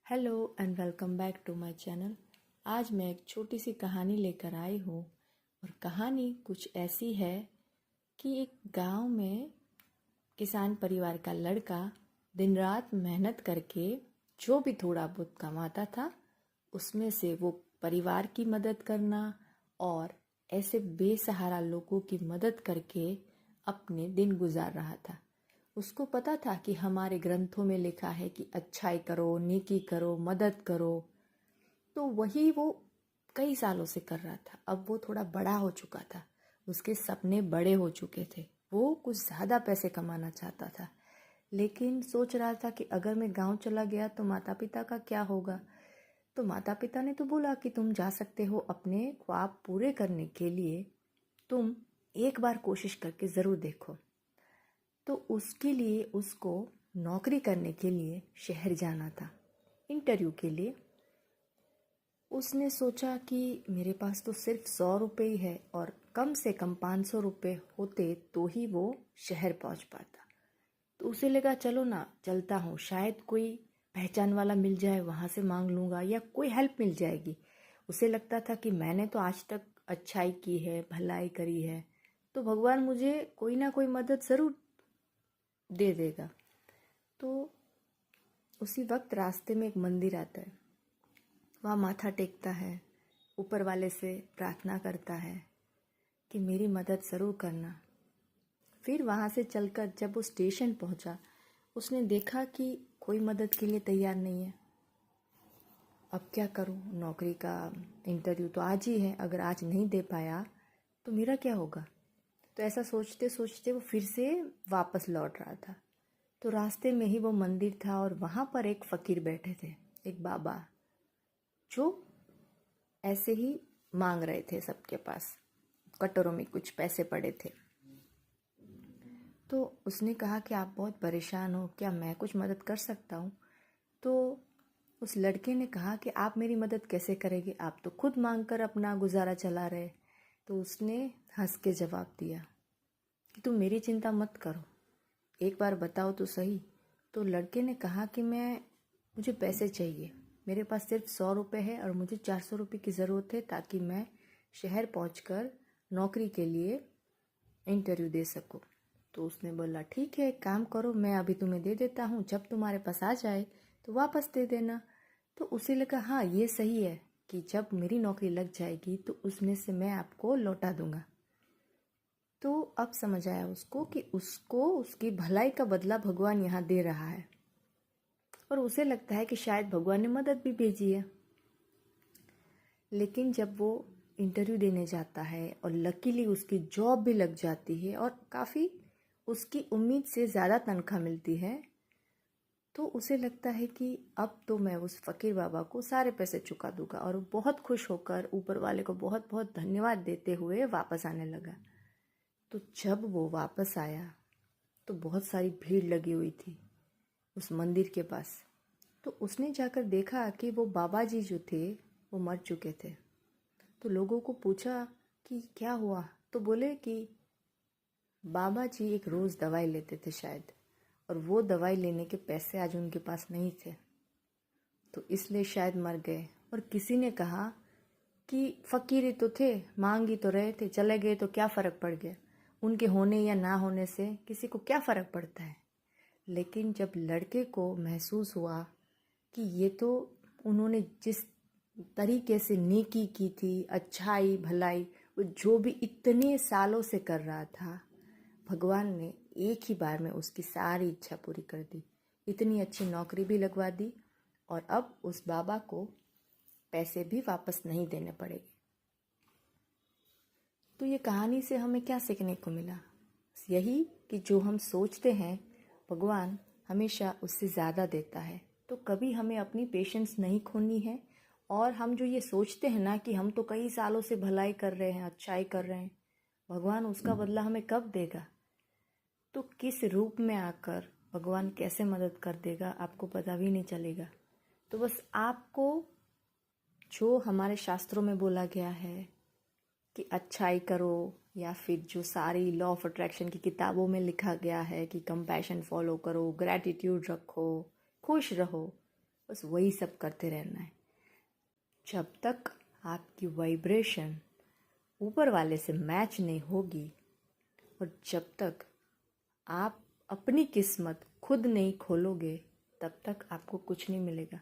Hello and welcome back to my channel. आज मैं एक छोटी सी कहानी लेकर आई हूँ और कहानी कुछ ऐसी है कि एक गांव में किसान परिवार का लड़का दिन रात मेहनत करके जो भी थोड़ा बहुत कमाता था उसमें से वो परिवार की मदद करना और ऐसे बेसहारा लोगों की मदद करके अपने दिन गुजार रहा था। उसको पता था कि हमारे ग्रंथों में लिखा है कि अच्छाई करो, नेकी करो, मदद करो। तो वही वो कई सालों से कर रहा था। अब वो थोड़ा बड़ा हो चुका था, उसके सपने बड़े हो चुके थे। वो कुछ ज़्यादा पैसे कमाना चाहता था, लेकिन सोच रहा था कि अगर मैं गांव चला गया तो माता पिता का क्या होगा। तो माता पिता ने तो बोला कि तुम जा सकते हो, अपने ख्वाब पूरे करने के लिए तुम एक बार कोशिश करके ज़रूर देखो। तो उसके लिए उसको नौकरी करने के लिए शहर जाना था, इंटरव्यू के लिए। उसने सोचा कि मेरे पास तो सिर्फ 100 रुपये ही है और कम से कम 500 रुपये होते तो ही वो शहर पहुंच पाता। तो उसे लगा चलो ना, चलता हूँ, शायद कोई पहचान वाला मिल जाए, वहाँ से मांग लूँगा या कोई हेल्प मिल जाएगी। उसे लगता था कि मैंने तो आज तक अच्छाई की है, भलाई करी है, तो भगवान मुझे कोई ना कोई मदद ज़रूर दे देगा। तो उसी वक्त रास्ते में एक मंदिर आता है, वहाँ माथा टेकता है, ऊपर वाले से प्रार्थना करता है कि मेरी मदद ज़रूर करना। फिर वहाँ से चलकर जब वो स्टेशन पहुँचा, उसने देखा कि कोई मदद के लिए तैयार नहीं है। अब क्या करूँ, नौकरी का इंटरव्यू तो आज ही है, अगर आज नहीं दे पाया तो मेरा क्या होगा। तो ऐसा सोचते सोचते वो फिर से वापस लौट रहा था। तो रास्ते में ही वो मंदिर था और वहाँ पर एक फ़कीर बैठे थे, एक बाबा, जो ऐसे ही मांग रहे थे। सबके पास कटोरों में कुछ पैसे पड़े थे। तो उसने कहा कि आप बहुत परेशान हो, क्या मैं कुछ मदद कर सकता हूँ। तो उस लड़के ने कहा कि आप मेरी मदद कैसे करेंगे, आप तो खुद मांग कर अपना गुजारा चला रहे। तो उसने हंस के जवाब दिया कि तुम मेरी चिंता मत करो, एक बार बताओ तो सही। तो लड़के ने कहा कि मुझे पैसे चाहिए, मेरे पास सिर्फ 100 रुपये है और मुझे 400 रुपये की ज़रूरत है ताकि मैं शहर पहुंचकर नौकरी के लिए इंटरव्यू दे सकूं। तो उसने बोला ठीक है, एक काम करो, मैं अभी तुम्हें दे देता हूँ, जब तुम्हारे पास आ जाए तो वापस दे देना। तो उसे लगा हाँ ये सही है कि जब मेरी नौकरी लग जाएगी तो उसमें से मैं आपको लौटा दूंगा। तो अब समझ आया उसको कि उसको उसकी भलाई का बदला भगवान यहाँ दे रहा है, और उसे लगता है कि शायद भगवान ने मदद भी भेजी है। लेकिन जब वो इंटरव्यू देने जाता है और लकीली उसकी जॉब भी लग जाती है और काफ़ी उसकी उम्मीद से ज़्यादा तनख्वाह मिलती है, तो उसे लगता है कि अब तो मैं उस फ़कीर बाबा को सारे पैसे चुका दूंगा, और वो बहुत खुश होकर ऊपर वाले को बहुत बहुत धन्यवाद देते हुए वापस आने लगा। तो जब वो वापस आया तो बहुत सारी भीड़ लगी हुई थी उस मंदिर के पास। तो उसने जाकर देखा कि वो बाबा जी जो थे वो मर चुके थे। तो लोगों को पूछा कि क्या हुआ, तो बोले कि बाबा जी एक रोज़ दवाई लेते थे शायद, और वो दवाई लेने के पैसे आज उनके पास नहीं थे, तो इसलिए शायद मर गए। और किसी ने कहा कि फ़कीर ही तो थे, मांग ही तो रहे थे, चले गए तो क्या फ़र्क पड़ गया, उनके होने या ना होने से किसी को क्या फ़र्क पड़ता है। लेकिन जब लड़के को महसूस हुआ कि ये तो उन्होंने जिस तरीके से नेकी की थी, अच्छाई भलाई, वो जो भी इतने सालों से कर रहा था, भगवान ने एक ही बार में उसकी सारी इच्छा पूरी कर दी। इतनी अच्छी नौकरी भी लगवा दी और अब उस बाबा को पैसे भी वापस नहीं देने पड़ेंगे। तो ये कहानी से हमें क्या सीखने को मिला? यही कि जो हम सोचते हैं भगवान हमेशा उससे ज़्यादा देता है। तो कभी हमें अपनी पेशेंस नहीं खोनी है, और हम जो ये सोचते हैं ना कि हम तो कई सालों से भलाई कर रहे हैं, अच्छाई कर रहे हैं, भगवान उसका बदला हमें कब देगा, तो किस रूप में आकर भगवान कैसे मदद कर देगा आपको पता भी नहीं चलेगा। तो बस आपको जो हमारे शास्त्रों में बोला गया है कि अच्छाई करो, या फिर जो सारी लॉ ऑफ अट्रैक्शन की किताबों में लिखा गया है कि कंपैशन फॉलो करो, ग्रैटिट्यूड रखो, खुश रहो, बस वही सब करते रहना है। जब तक आपकी वाइब्रेशन ऊपर वाले से मैच नहीं होगी और जब तक आप अपनी किस्मत खुद नहीं खोलोगे, तब तक आपको कुछ नहीं मिलेगा।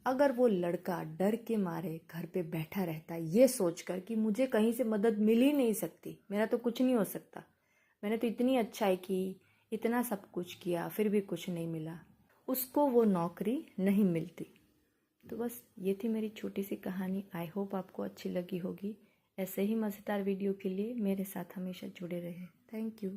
अगर वो लड़का डर के मारे घर पे बैठा रहता है ये सोचकर कि मुझे कहीं से मदद मिल ही नहीं सकती, मेरा तो कुछ नहीं हो सकता, मैंने तो इतनी अच्छाई की, इतना सब कुछ किया, फिर भी कुछ नहीं मिला, उसको वो नौकरी नहीं मिलती। तो बस ये थी मेरी छोटी सी कहानी। आई होप आपको अच्छी लगी होगी। ऐसे ही मज़ेदार वीडियो के लिए मेरे साथ हमेशा जुड़े रहे। Thank you.